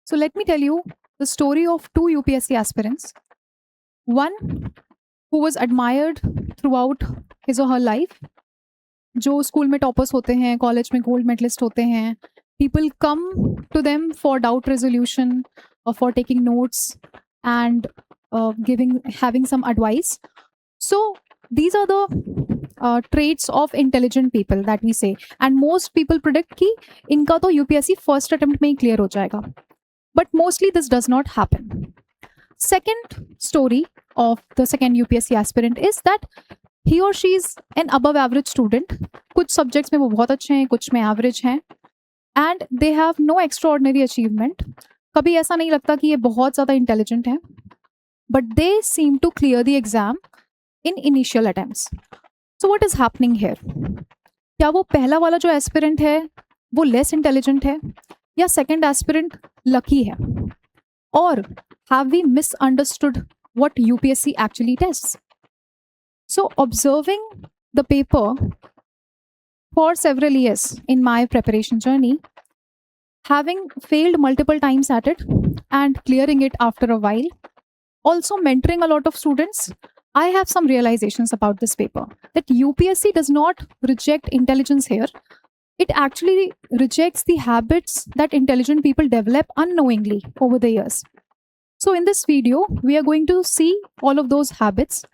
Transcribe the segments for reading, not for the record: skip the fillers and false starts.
So let me tell you the story of two UPSC aspirants. One who was admired throughout his or her life, जो school में toppers होते हैं, college में gold medallist होते हैं. People come to them for doubt resolution or for taking notes and having some advice. So these are the traits of intelligent people that we say, and most people predict कि इनका तो UPSC first attempt में ही clear हो जाएगा. But mostly this does not happen. Second story of the second UPSC aspirant is that he or she is an above average student. कुछ subjects में वो बहुत अच्छे हैं, कुछ में average हैं, and they have no extraordinary achievement. कभी ऐसा नहीं लगता कि ये बहुत ज़्यादा intelligent हैं, but they seem to clear the exam in initial attempts. So what is happening here? क्या वो पहला वाला जो aspirant है वो less intelligent है, या second aspirant lucky है? Or have we misunderstood what UPSC actually tests? So observing the paper for several years in my preparation journey, having failed multiple times at it and clearing it after a while, also mentoring a lot of students, I have some realizations about this paper, that UPSC does not reject intelligence here. It actually rejects the habits that intelligent people develop unknowingly over the years. So in this video, we are going to see all of those habits.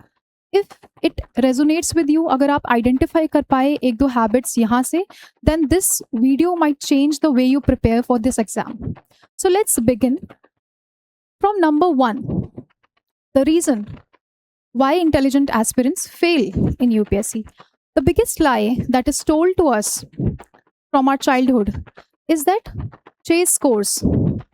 If it resonates with you, अगर आप identify कर पाए एक दो habits यहाँ से, then this video might change the way you prepare for this exam. So let's begin from number 1. The reason why intelligent aspirants fail in UPSC. The biggest lie that is told to us from our childhood is that chase scores,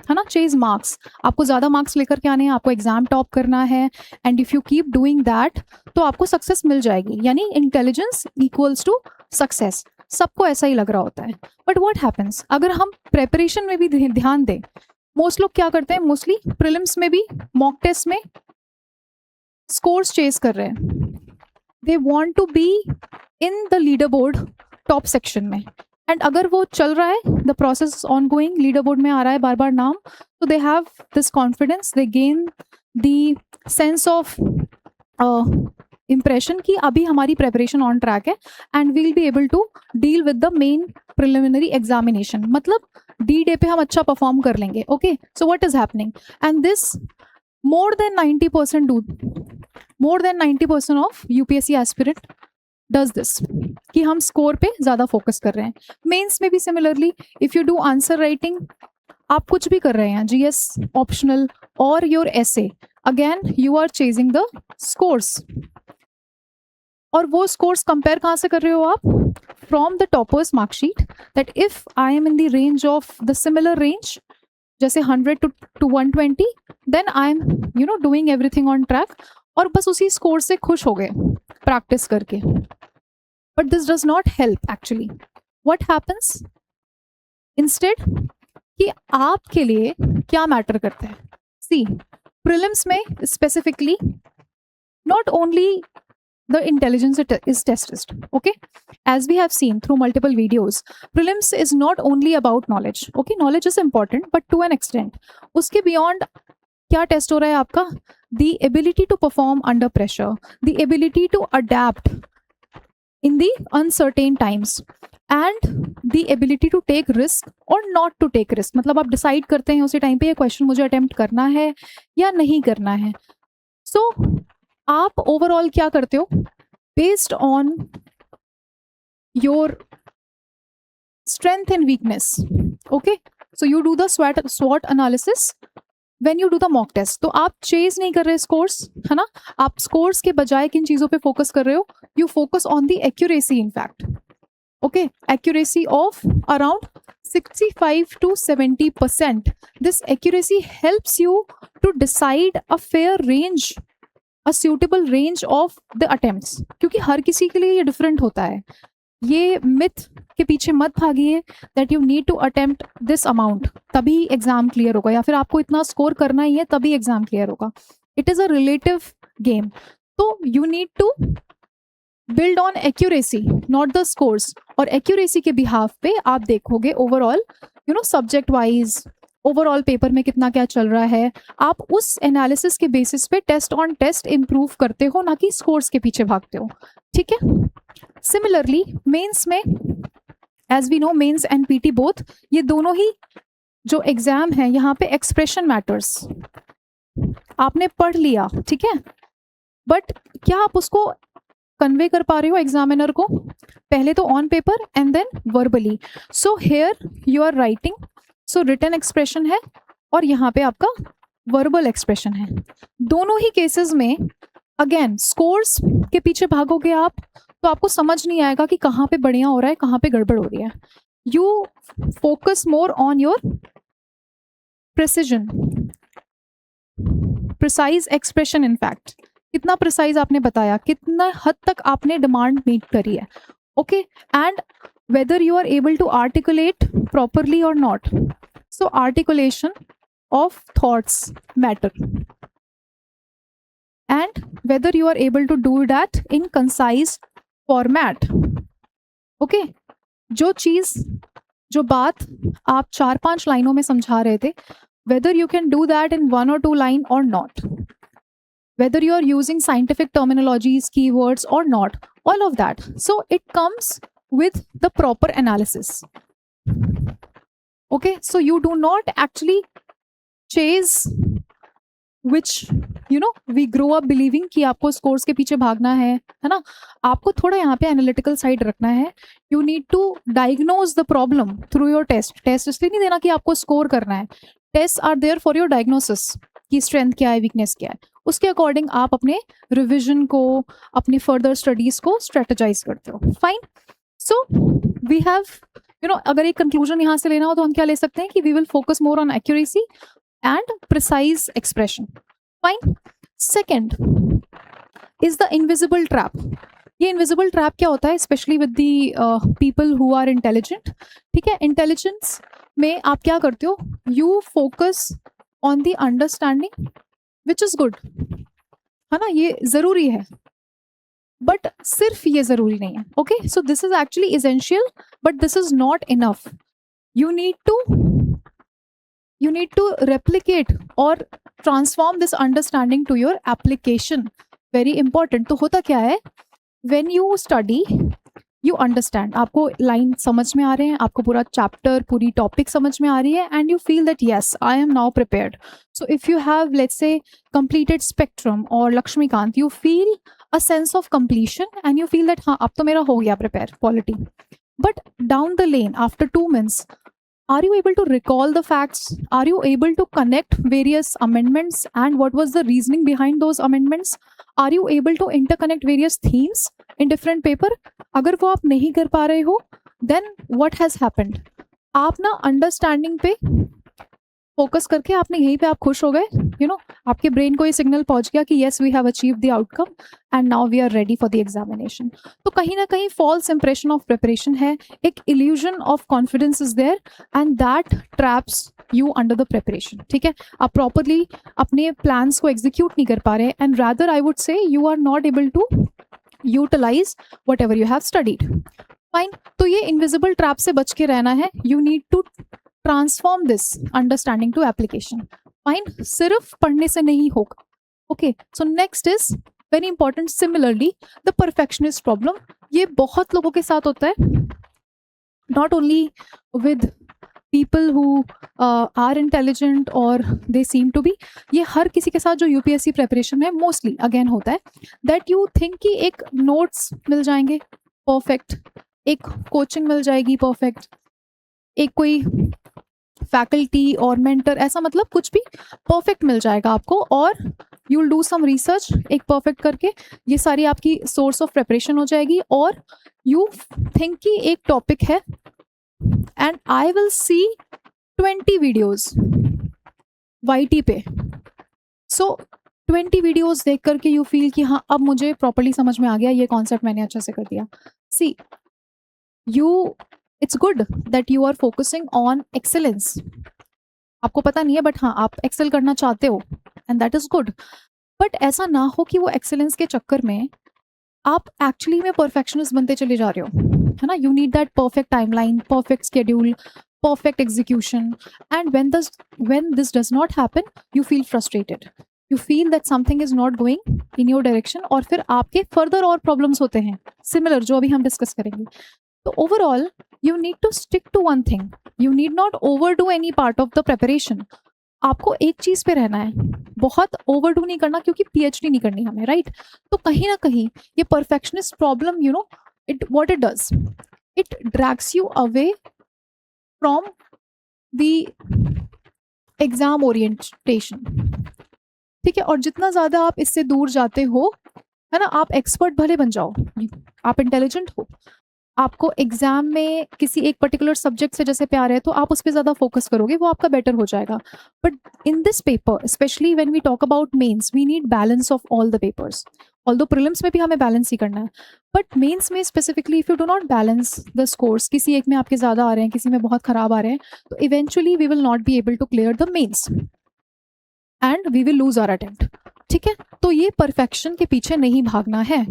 है ना, chase marks. आपको ज़्यादा marks लेकर के आने हैं, आपको exam top करना है, and if you keep doing that, तो आपको success मिल जाएगी. यानी intelligence equals to success. सबको ऐसा ही लग रहा होता है. But what happens? अगर हम preparation में भी ध्यान दें, most लोग क्या करते हैं? Mostly prelims में भी, mock test में scores chase कर रहे हैं. They want to be in the leaderboard top section में. एंड अगर वो चल रहा है, the process ongoing, leaderboard में आ रहा है बार बार नाम, तो they have this confidence, they gain the sense of impression कि अभी हमारी प्रेपरेशन ऑन ट्रैक है and we will be able to deal with the main preliminary examination. मतलब डी डे पे हम अच्छा परफॉर्म कर लेंगे. Okay, so what is happening, and this more than 90% of UPSC aspirant does this कि हम score पे ज़्यादा फोकस कर रहे हैं. मेंस में भी similarly, if you do answer writing, आप कुछ भी कर रहे हैं, जीएस ऑप्शनल और your essay, again you are chasing the scores. और वो स्कोर्स कंपेयर कहाँ से कर रहे हो आप? From the toppers marksheet, that if I am in the range of the similar range, जैसे 100 to 120, then I am doing everything on track, और बस उसी स्कोर से खुश हो गए प्रैक्टिस करके. But this does not help actually. What happens instead कि आपके लिए क्या मैटर करता है? See, prelims में specifically, not only the intelligence is tested, okay? As we have seen through multiple videos, prelims is not only about knowledge, okay? Knowledge is important, but to an extent. उसके beyond क्या test हो रहा है आपका? The ability to perform under pressure, the ability to adapt in the uncertain times, and the ability to take risk or not to take risk. मतलब आप decide करते हैं उसी टाइम पे ये क्वेश्चन मुझे अटेम्प्ट करना है या नहीं करना है. सो आप ओवरऑल क्या करते हो? Based on your strength and weakness, okay, so you do the स्वॉट analysis when you do the mock test. तो आप चेज नहीं कर रहे स्कोर्स, है ना, आप स्कोर्स के बजाय किन चीज़ों पे फोकस कर रहे हो? You focus on the accuracy, in fact. Okay, accuracy of around 65 to 70%. This accuracy helps you to decide a fair range, a suitable range of the attempts. क्योंकि हर किसी के लिए ये different होता है. ये myth के पीछे मत भागिए that you need to attempt this amount तभी exam clear होगा, या फिर आपको इतना score करना ही है तभी exam clear होगा. It is a relative game. तो you need to build on accuracy, not the scores. और accuracy के बिहाफ पे आप देखोगे overall, subject wise, overall paper में कितना क्या चल रहा है, आप उस एनालिसिस के बेसिस पे टेस्ट ऑन टेस्ट इम्प्रूव करते हो, ना कि स्कोर्स के पीछे भागते हो, ठीक है। सिमिलरली मेंस में, as we know, mains and PT both, ये दोनों ही जो एग्जाम है यहाँ पे एक्सप्रेशन मैटर्स। आपने पढ़ लिया, ठीक है, बट क्या आप उसको कन्वे कर पा रहे हो एग्जामिनर को, पहले तो on paper and then verbally. So here you are writing, so written expression है और यहाँ पे आपका वर्बल एक्सप्रेशन है। दोनों ही केसेस में अगेन स्कोर्स के पीछे भागोगे आप तो आपको समझ नहीं आएगा कि कहाँ पे बढ़िया हो रहा है, कहाँ पे गड़बड़ हो रही है। You focus more on your precision, precise expression, in fact कितना प्रिसाइज आपने बताया, कितना हद तक आपने डिमांड मीट करी है, okay, and whether you are able to articulate properly और not. So articulation of thoughts matter and whether you are able to do that in concise format, okay. जो बात आप 4-5 लाइनों में समझा रहे थे, whether you can do that in 1 or 2 line or not, whether you are using scientific terminologies, keywords or not, all of that. So it comes with the proper analysis, okay. So you do not actually chase, which we grow up believing कि आपको scores के पीछे भागना है ना। आपको थोड़ा यहाँ पे analytical side रखना है। You need to diagnose the problem through your test इसलिए नहीं देना कि आपको score करना है। Test are there for your diagnosis कि स्ट्रेंथ क्या है, वीकनेस क्या है, उसके अकॉर्डिंग आप अपने रिविजन को, अपने फर्दर स्टडीज को स्ट्रेटेजाइज करते हो, फाइन। सो वी हैव अगर एक कंक्लूजन यहाँ से लेना हो तो हम क्या ले सकते हैं कि we will focus more on accuracy and precise expression, fine. Second is the invisible trap. ये इनविजिबल ट्रैप क्या होता है, specially with the people who are intelligent, ठीक है। इंटेलिजेंस में आप क्या करते हो, you focus on the understanding which is good, है ना, ये जरूरी है, बट सिर्फ ये जरूरी नहीं है, okay. So this is actually essential but this is not enough. You need to replicate और transform this understanding to your application, very important. तो होता क्या है, when you study you understand, आपको लाइन समझ में आ रहे हैं, आपको पूरा चैप्टर, पूरी टॉपिक समझ में आ रही है, and you feel that yes I am now prepared. So if you have let's say completed spectrum और Laxmikanth, you feel a sense of completion and you feel that हाँ अब तो मेरा हो गया prepare polity. But down the lane after 2 months, are you able to recall the facts? Are you able to connect various amendments and what was the reasoning behind those amendments? Are you able to interconnect various themes in different paper? अगर वो आप नहीं कर पा रहे हो, then what has happened? आप ना अंडरस्टैंडिंग पे फोकस करके आपने यहीं पे आप खुश हो गए, आपके ब्रेन को ये सिग्नल पहुंच गया कि yes we have achieve the outcome and now we are ready for the examination. तो कहीं ना कहीं फॉल्स इंप्रेशन ऑफ प्रिपरेशन है, एक illusion of confidence is there and that traps you under the preparation, ठीक है। आप प्रॉपरली अपने प्लान्स को एग्जीक्यूट नहीं कर पा रहे and rather I would say you are not able to utilize whatever you have studied, fine. तो ये इनविजिबल ट्रैप से बच के रहना है। You need to transform this understanding to application, fine. सिर्फ पढ़ने से नहीं होगा, okay. So next is very important, similarly the perfectionist problem. ये बहुत लोगों के साथ होता है, not only with people who are intelligent और दे सीम टू बी, ये हर किसी के साथ जो यूपीएससी प्रेपरेशन में मोस्टली अगेन होता है, दैट यू थिंक कि एक नोट्स मिल जाएंगे परफेक्ट, एक कोचिंग मिल जाएगी परफेक्ट, एक कोई फैकल्टी और मेंटर, ऐसा मतलब कुछ भी परफेक्ट मिल जाएगा आपको, और you will do some research एक परफेक्ट करके, ये सारी आपकी सोर्स ऑफ प्रिपरेशन हो जाएगी। और यू थिंक कि एक टॉपिक है and I will see 20 videos YT पे। सो 20 वीडियोज देख करके यू फील कि हाँ अब मुझे प्रॉपरली समझ में आ गया, ये कॉन्सेप्ट मैंने अच्छे से कर दिया। See it's good that you are focusing on excellence, आपको पता नहीं है बट हाँ आप एक्सेल करना चाहते हो and that is good, but ऐसा ना हो कि वो एक्सेलेंस के चक्कर में आप एक्चुअली में परफेक्शनिस्ट बनते चले जा रहे हो, है ना। You need that perfect timeline, perfect schedule, perfect execution. And when this does not happen, you feel frustrated. You feel that something is not going in your direction, और फिर आपके further और problems होते हैं similar जो अभी हम discuss करेंगे. So overall, you need to stick to one thing. You need not overdo any part of the preparation. आपको एक चीज पे रहना है, बहुत ओवरडू नहीं करना, क्योंकि पीएचडी नहीं करनी हमें, राइट? तो कहीं ना कहीं ये perfectionist problem, you know, it what it does, it drags you away from the exam orientation. ठीक है, और जितना ज्यादा आप इससे दूर जाते हो, है ना, आप एक्सपर्ट भले बन जाओ, आप इंटेलिजेंट हो, आपको एग्जाम में किसी एक पर्टिकुलर सब्जेक्ट से जैसे प्यार है तो आप उस पर ज़्यादा फोकस करोगे, वो आपका बेटर हो जाएगा. But in this paper, specially when we talk about mains, we need balance of all the papers. Although prelims में भी हमें बैलेंस ही करना है, बट मेंस में specifically if you do not balance the scores, किसी एक में आपके ज़्यादा आ रहे हैं, किसी में बहुत ख़राब आ रहे हैं, तो eventually we will not be able to clear the mains and we will lose our attempt. ठीक है, तो ये परफेक्शन के पीछे नहीं भागना है.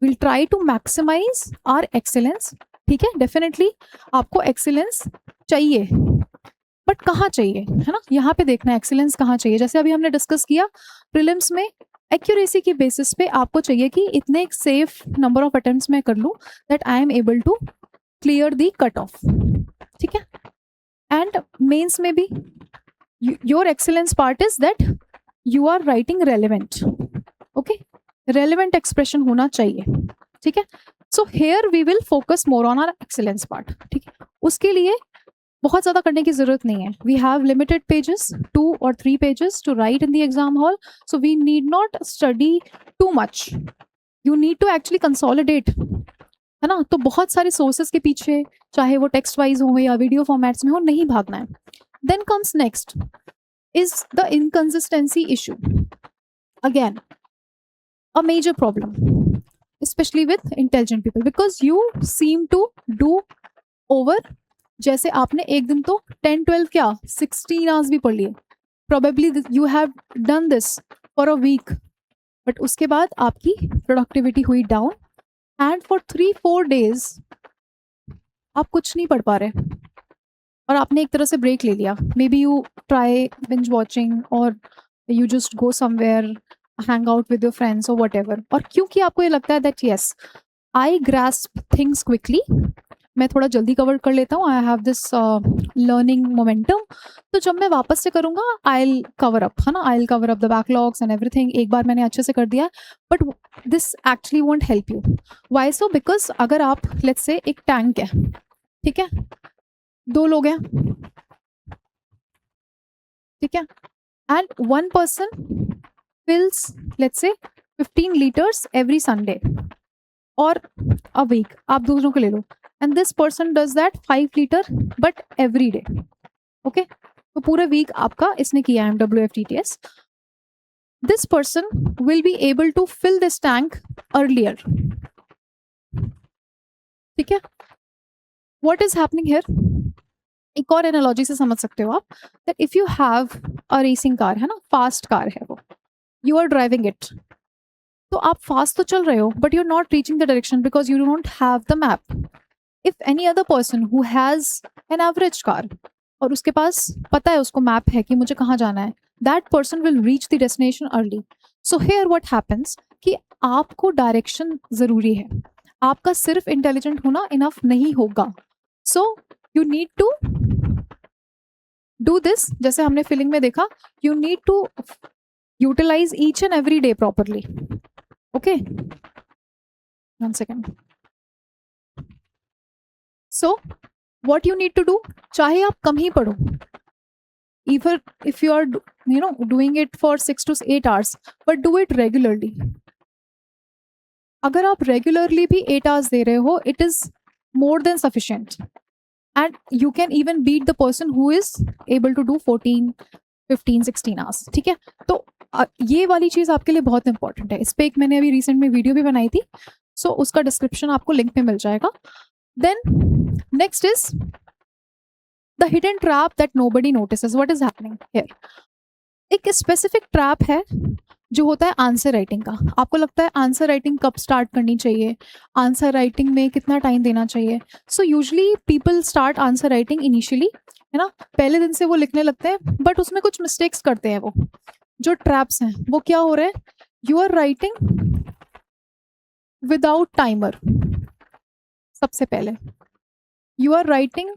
We'll try to maximize our excellence. ठीक है, डेफिनेटली आपको एक्सीलेंस चाहिए, बट कहाँ चाहिए, है ना, यहाँ पे देखना है एक्सीलेंस कहाँ चाहिए. जैसे अभी हमने डिस्कस किया, प्रीलिम्स में एक्यूरेसी की बेसिस पे आपको चाहिए कि इतने एक सेफ नंबर ऑफ अटेम्प्ट्स मैं कर लूँ that I am able to clear the cut off. ठीक है, एंड मेंस में भी your excellence part is that you are writing relevant. Okay, relevant expression होना चाहिए. ठीक है, so here we will focus more on our excellence part. ठीक है, उसके लिए बहुत ज़्यादा करने की जरूरत नहीं है. We have limited pages, 2 or 3 pages to write in the exam hall, so we need not study too much. You need to actually consolidate, है ना. तो बहुत सारे सोर्सेज के पीछे, चाहे वो टेक्स्ट वाइज हो या वीडियो फॉर्मेट्स में हो, नहीं भागना है. Then comes next is the inconsistency issue. Again a major problem, especially with intelligent people, because you seem to do over. जैसे आपने एक दिन तो 10, 12 क्या 16 आवर्स भी पढ़ लिए, probably you have done this for a week, but उसके बाद आपकी productivity हुई down and for 3-4 days आप कुछ नहीं पढ़ पा रहे और आपने एक तरह से ब्रेक ले लिया. Maybe you try binge watching or you just go somewhere, hang out with your friends or whatever. और क्योंकि आपको ये लगता है that yes, I grasp things quickly, मैं थोड़ा जल्दी कवर कर लेता हूँ, I have this learning momentum, तो जब मैं वापस से करूँगा I'll cover up, है ना, I'll cover up the backlogs and everything. एक बार मैंने अच्छे से कर दिया, but this actually won't help you. Why so? Because अगर आप let's say एक टैंक है, ठीक है, 2 लोग हैं, ठीक है, and one person fills let's say 15 liters every Sunday or a week. आप दूसरों को ले लो, and this person does that 5 liter but every day. Okay, तो पूरे वीक आपका इसने किया है WFTTS. This person will be able to fill this tank earlier. ठीक है, what is happening here? एक और एनालॉजी से समझ सकते हो आप, that if you have a racing car, है ना, फास्ट कार है वो, you are driving it, तो आप फास्ट तो चल रहे हो but you're not reaching the direction because you don't have the map. If any other person who has an average car और उसके पास पता है, उसको मैप है कि मुझे कहाँ जाना है, that person will reach the destination early. So here what happens कि आपको डायरेक्शन ज़रूरी है, आपका सिर्फ इंटेलिजेंट होना इनफ नहीं होगा. So you need to do this, जैसे हमने फिलिंग में देखा, you need to utilize each and every day properly. Okay, 1 second. So what you need to do, चाहे आप कम ही पढ़ो, either if you are doing it for 6 to 8 hours, but do it regularly. अगर आप regularly भी 8 hours दे रहे हो, it is more than sufficient, and you can even beat the person who is able to do 14, 15, 16 hours. ठीक है, तो ये वाली चीज़ आपके लिए बहुत इंपॉर्टेंट है. इस पर एक मैंने अभी रिसेंट में वीडियो भी बनाई थी, सो उसका डिस्क्रिप्शन आपको लिंक पे मिल जाएगा. Then next is the hidden trap that nobody notices. What is happening here? एक स्पेसिफिक ट्रैप है जो होता है आंसर राइटिंग का। आपको लगता है आंसर राइटिंग कब स्टार्ट करनी चाहिए, आंसर राइटिंग में कितना टाइम देना चाहिए? So usually people start answer writing initially, है ना, पहले दिन से वो लिखने लगते हैं, बट उसमें कुछ मिस्टेक्स करते हैं वो, जो ट्रैप्स हैं वो क्या हो रहे हैं? You are writing without timer. सबसे पहले you are writing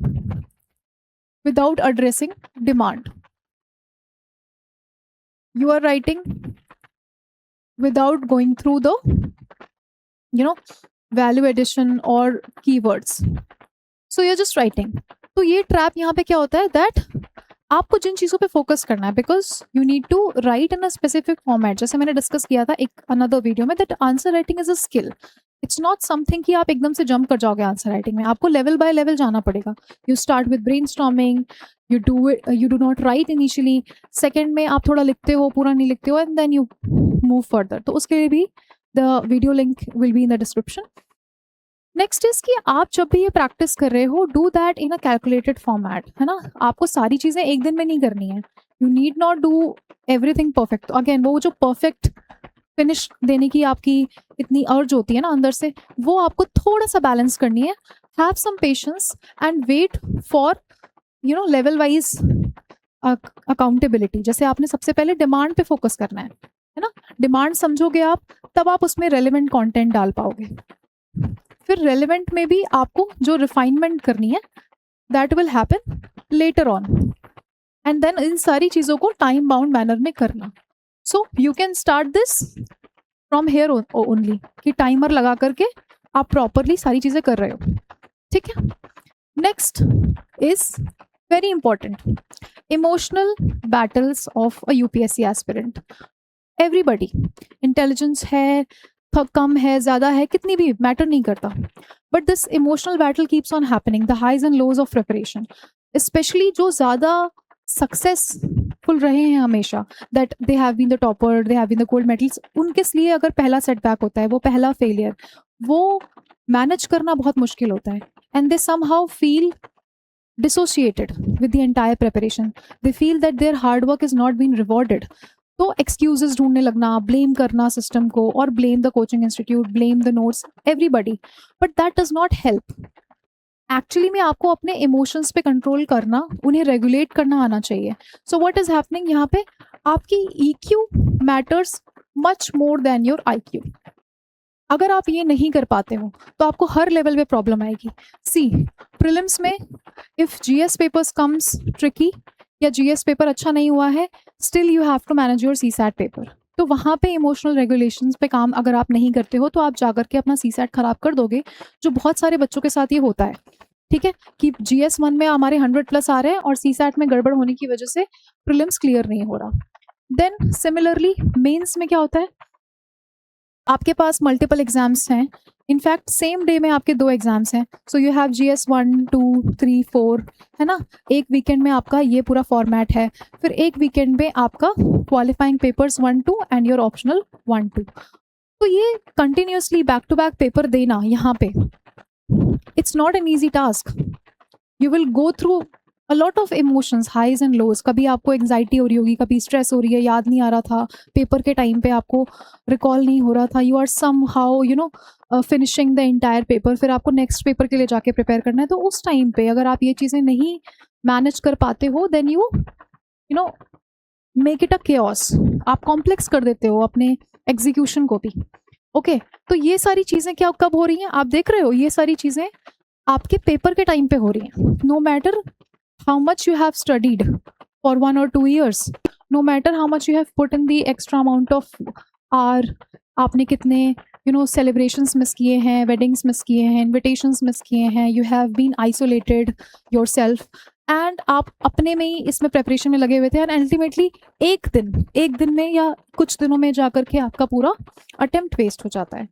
without addressing demand, you are writing without going through the value addition or keywords, so you're just writing. तो ये ट्रैप यहाँ पे क्या होता है, दैट आपको जिन चीज़ों पे फोकस करना है, because you need to write in a specific format, जैसे मैंने डिस्कस किया था एक अनदर वीडियो में, that answer writing is a skill. It's not something कि आप एकदम से जंप कर जाओगे आंसर राइटिंग में, आपको लेवल बाय लेवल जाना पड़ेगा। You start with brainstorming, you do not write initially, second में आप थोड़ा लिखते हो, पूरा नहीं लिखते हो, and then you move further. तो उसके लिए भी the video link will be in the description. Next is कि आप जब भी ये प्रैक्टिस कर रहे हो, do that in a calculated format, है ना। आपको सारी चीज़ें एक दिन में नहीं करनी है, you need not do everything perfect. तो अगेन वो जो परफेक्ट फिनिश देने की आपकी इतनी अर्ज होती है ना अंदर से, वो आपको थोड़ा सा बैलेंस करनी है। Have some patience and wait for level wise accountability. जैसे आपने सबसे पहले डिमांड पे फोकस करना है ना, डिमांड समझोगे आप, तब आप उसमें रेलिवेंट कंटेंट डाल पाओगे। फिर रेलिवेंट में भी आपको जो रिफाइनमेंट करनी है, that will happen later on, and then इन सारी चीज़ों को टाइम बाउंड मैनर में करना। So you can start this from here only, कि टाइमर लगा करके आप प्रॉपरली सारी चीज़ें कर रहे हो, ठीक है। Next is very important, emotional battles of a UPSC aspirant. Everybody, intelligence है, कम है, ज़्यादा है, कितनी भी मैटर नहीं करता, but this emotional battle keeps on happening, the highs and lows of preparation. Specially जो ज़्यादा सक्सेसफुल रहे हैं हमेशा, that they have been the topper, they have been the gold medals, उनके लिए अगर पहला सेटबैक होता है, वो पहला फेलियर, वो मैनेज करना बहुत मुश्किल होता है, and they somehow feel dissociated with the entire preparation. They feel that their hard work is not being rewarded. तो एक्सक्यूजेस ढूंढने लगना, ब्लेम करना सिस्टम को, और blame the coaching institute, blame the notes, everybody, but that does not help. Actually में आपको अपने emotions पे कंट्रोल करना, उन्हें रेगुलेट करना आना चाहिए। सो व्हाट इज हैपनिंग यहाँ पे, आपकी EQ matters much more than your IQ। अगर आप ये नहीं कर पाते हो तो आपको हर लेवल पे प्रॉब्लम आएगी। सी, प्रीलिम्स में if GS papers comes tricky, या GS पेपर अच्छा नहीं हुआ है, still you have to manage your CSAT paper. तो वहाँ पे इमोशनल रेगुलेशंस पे काम अगर आप नहीं करते हो, तो आप जाकर के अपना CSAT खराब कर दोगे, जो बहुत सारे बच्चों के साथ ये होता है, ठीक है, कि GS1 में हमारे 100+ आ रहे हैं और CSAT में गड़बड़ होने की वजह से प्रीलिम्स क्लियर नहीं हो रहा। देन सिमिलरली मेंस में क्या होता है, आपके पास मल्टीपल एग्जाम्स हैं, इनफैक्ट सेम डे में आपके 2 एग्जाम्स हैं, सो यू हैव GS 1 2 3 4, है ना। एक वीकेंड में आपका ये पूरा फॉर्मेट है, फिर एक वीकेंड में आपका qualifying papers 1 2 and your optional 1 2। तो ये continuously back to back paper देना यहाँ पे, it's not an easy task. You will go through a lot of emotions, highs and lows. कभी आपको एंग्जाइटी हो रही होगी, कभी स्ट्रेस हो रही है, याद नहीं आ रहा था पेपर के टाइम पे, आपको रिकॉल नहीं हो रहा था, you are somehow finishing the entire paper, फिर आपको नेक्स्ट पेपर के लिए जाके प्रिपेयर करना है। तो उस टाइम पे अगर आप ये चीज़ें नहीं मैनेज कर पाते हो, then you know make it a chaos, आप कॉम्प्लेक्स कर देते हो अपने एग्जीक्यूशन को भी। ओके तो ये सारी चीज़ें क्या कब हो रही हैं, आप देख रहे हो, ये सारी चीज़ें आपके पेपर के टाइम पे हो रही हैं। No matter how much you have studied for 1 or 2 years, no matter how much you have put in the extra amount of hour, आपने कितने celebrations मिस किए हैं, weddings मिस किए हैं, invitations मिस किए हैं, you have been isolated yourself, and आप अपने में ही इसमें प्रेपरेशन में लगे हुए थे, and ultimately एक दिन में या कुछ दिनों में जाकर के आपका पूरा अटेम्प्ट वेस्ट हो जाता है।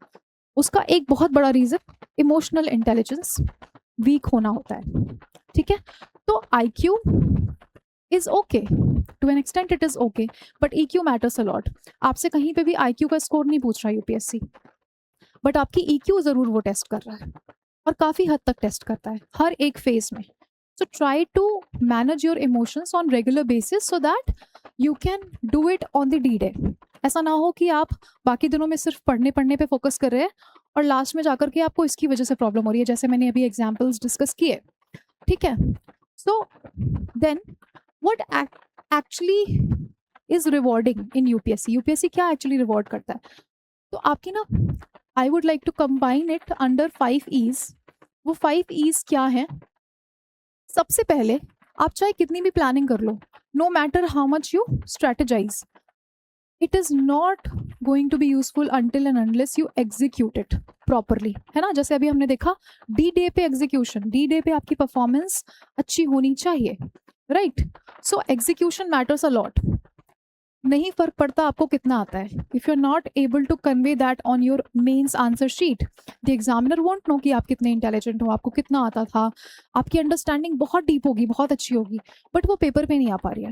उसका एक बहुत बड़ा रीज़न इमोशनल इंटेलिजेंस वीक होना होता है, ठीक है। तो IQ is okay, to an extent it is okay, but EQ matters a lot. आपसे कहीं पे भी IQ का स्कोर नहीं पूछ रहा UPSC, बट आपकी EQ जरूर वो टेस्ट कर रहा है, और काफ़ी हद तक टेस्ट करता है हर एक फेज में। So try to manage your emotions on regular basis, so that you can do it on the D-Day। ऐसा ना हो कि आप बाकी दिनों में सिर्फ पढ़ने पे फोकस कर रहे हैं और लास्ट में जाकर के आपको इसकी वजह से प्रॉब्लम हो रही है, जैसे मैंने अभी एग्जाम्पल्स डिस्कस किए, ठीक है। So then what actually is rewarding in UPSC? UPSC क्या एक्चुअली रिवॉर्ड करता है? तो आपकी ना, I would like to combine it under 5 E's। वो 5 E's क्या है? सबसे पहले, आप चाहे कितनी भी प्लानिंग कर लो, no matter how much you strategize, it is not going to be useful until and unless you execute it properly, है ना। जैसे अभी हमने देखा, डी डे पे एग्जीक्यूशन, डी डे पे आपकी परफॉर्मेंस अच्छी होनी चाहिए, right. So execution matters a lot. नहीं फर्क पड़ता आपको कितना आता है, if you are not able to convey that on your mains answer sheet, the examiner won't know कि आप कितने इंटेलिजेंट हो, आपको कितना आता था, आपकी अंडरस्टैंडिंग बहुत डीप होगी, बहुत अच्छी होगी, बट वो पेपर पे नहीं आ पा रही है,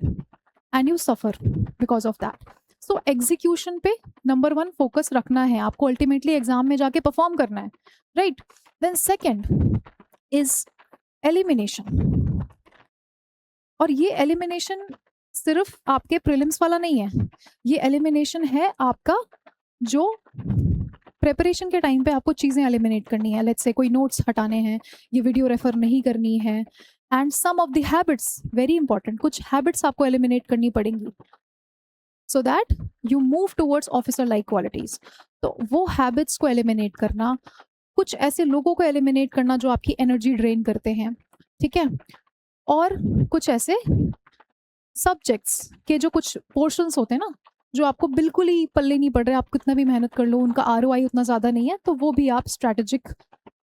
and you suffer because of that. So execution पे नंबर 1 फोकस रखना है आपको, अल्टीमेटली एग्जाम में जाके परफॉर्म करना है, right. Then second is elimination, और ये एलिमिनेशन सिर्फ आपके प्रीलिम्स वाला नहीं है, ये एलिमिनेशन है आपका जो प्रिपरेशन के टाइम पे आपको चीज़ें एलिमिनेट करनी है। लेट्स से कोई नोट्स हटाने हैं, ये वीडियो रेफर नहीं करनी है, and some of the habits, very important, कुछ हैबिट्स आपको एलिमिनेट करनी पड़ेंगी so that you move towards officer like qualities. तो वो हैबिट्स को एलिमिनेट करना, कुछ ऐसे लोगों को एलिमिनेट करना जो आपकी एनर्जी ड्रेन करते हैं, ठीक है, और कुछ ऐसे सब्जेक्ट्स के जो कुछ पोर्शंस होते हैं ना, जो आपको बिल्कुल ही पल्ले नहीं पड़ रहे, आप कितना भी मेहनत कर लो उनका आरओआई उतना ज़्यादा नहीं है, तो वो भी आप स्ट्रैटेजिक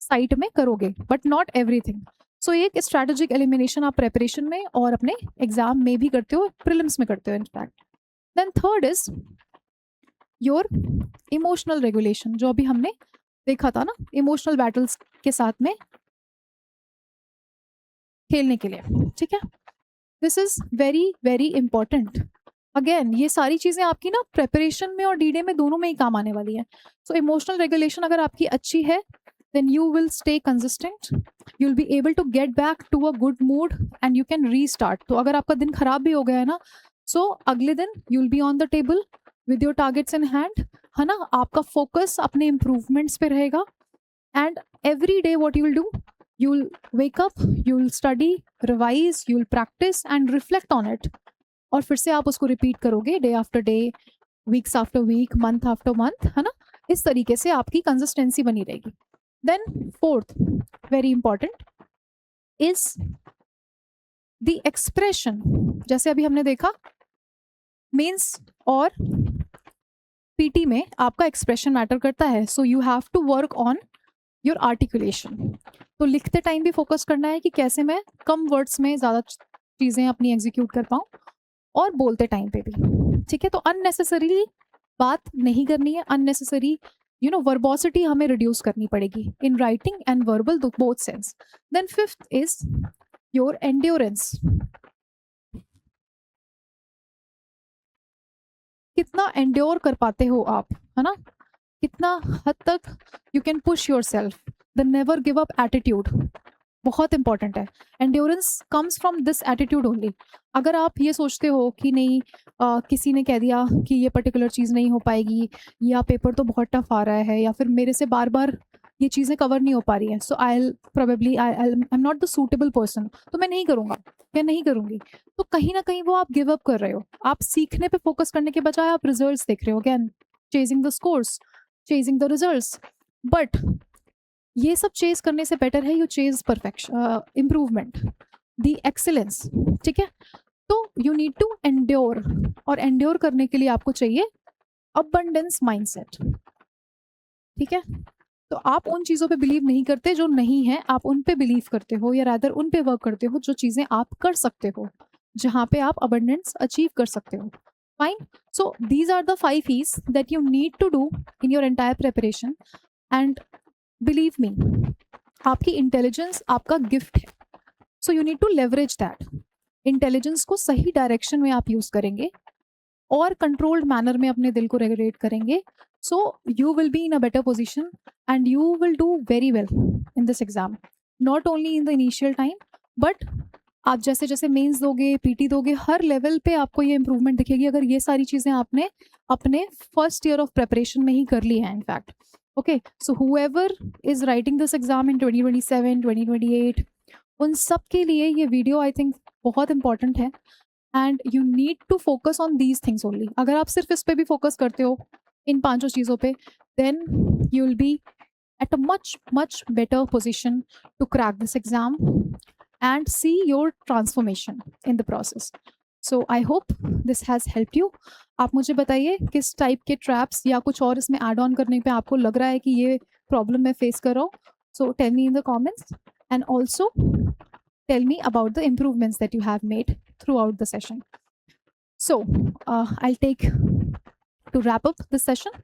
साइट में करोगे, बट नॉट एवरीथिंग। सो एक स्ट्रैटेजिक एलिमिनेशन आप प्रेपरेशन में और अपने एग्जाम में भी करते हो, प्रीलिम्स में करते हो in fact. Then third is your emotional regulation, जो अभी हमने देखा था ना, इमोशनल बैटल्स के साथ में खेलने के लिए, ठीक है। This is very very important. Again ये सारी चीजें आपकी ना प्रेपरेशन में और डीडे में दोनों में ही काम आने वाली है। सो इमोशनल रेगुलेशन अगर आपकी अच्छी है, then you will stay consistent, you'll be able to get back to a good mood and you can restart। तो अगर आपका दिन खराब भी हो गया है ना, so अगले दिन you'll be on the table with your targets in hand, है ना, आपका फोकस अपने इम्प्रूवमेंट्स पे रहेगा, and every day what you will do, you'll wake up, you'll study, revise, you'll practice and reflect on it, और फिर से आप उसको रिपीट करोगे day after day, weeks after week, month after month, है ना। इस तरीके से आपकी कंसिस्टेंसी बनी रहेगी। Then fourth, very important, is the expression। जैसे अभी हमने देखा मेंस और पीटी में आपका एक्सप्रेशन मैटर करता है, so you have to work on your articulation. तो लिखते टाइम भी फोकस करना है कि कैसे मैं कम वर्ड्स में ज़्यादा चीज़ें अपनी एग्जीक्यूट कर पाऊँ, और बोलते टाइम पे भी, ठीक है। तो अननेसेसरी बात नहीं करनी है, अननेसेसरी वर्बोसिटी हमें रिड्यूस करनी पड़ेगी in writing and verbal both sense. Then fifth is your endurance, कितना एंड्योर कर पाते हो आप, है ना, कितना हद तक you can push yourself. The never give up attitude बहुत इंपॉर्टेंट है। Endurance comes from this attitude only. अगर आप ये सोचते हो कि नहीं किसी ने कह दिया कि ये पर्टिकुलर चीज़ नहीं हो पाएगी, या पेपर तो बहुत टफ आ रहा है, या फिर मेरे से बार बार ये चीज़ें कवर नहीं हो पा रही हैं, so I am not the suitable person, तो मैं नहीं करूँगा या नहीं करूँगी, तो कहीं ना कहीं वो आप गिव अप कर रहे हो। आप सीखने पे फोकस करने के बजाय आप रिजल्ट्स देख रहे हो, again chasing the scores, chasing the results. But ये सब चेज करने से बेटर है you chase perfection, improvement, the excellence, ठीक है। तो यू नीड टू एंड्योर, और एंड्योर करने के लिए आपको चाहिए अबंडेंस माइंडसेट, ठीक है। तो आप उन चीज़ों पे बिलीव नहीं करते जो नहीं है, आप उन पे बिलीव करते हो, या रादर उन पे वर्क करते हो जो चीज़ें आप कर सकते हो, जहाँ पे आप अबंडेंस अचीव कर सकते हो। Fine, so these are the 5 E's that you need to do in your entire preparation, and believe me, आपकी इंटेलिजेंस आपका गिफ्ट है, so you need to leverage that. Intelligence को सही डायरेक्शन में आप यूज करेंगे और कंट्रोल्ड मैनर में अपने दिल को रेगुलेट करेंगे, so you will be in a better position and you will do very well in this exam, not only in the initial time but आप जैसे जैसे मेंस दोगे, पीटी दोगे, हर लेवल पे आपको ये इम्प्रूवमेंट दिखेगी अगर ये सारी चीज़ें आपने अपने फर्स्ट ईयर ऑफ प्रिपरेशन में ही कर ली हैं in fact. Okay, so whoever is writing this exam in 2027 2028, उन सब के लिए ये वीडियो आई थिंक बहुत इंपॉर्टेंट है and you need to focus on these things only. अगर आप सिर्फ इस पे भी फोकस करते हो, इन 5 चीज़ों पे, then you will be at a much better position to crack this exam and see your transformation in the process. So I hope this has helped you. आप मुझे बताइए किस टाइप के ट्रैप्स या कुछ और इसमें ऐड ऑन करने पे आपको लग रहा है कि ये प्रॉब्लम मैं फेस कर रहा हूँ. So tell me in the comments and also tell me about the improvements that you have made throughout the session. So I'll take to wrap up this session.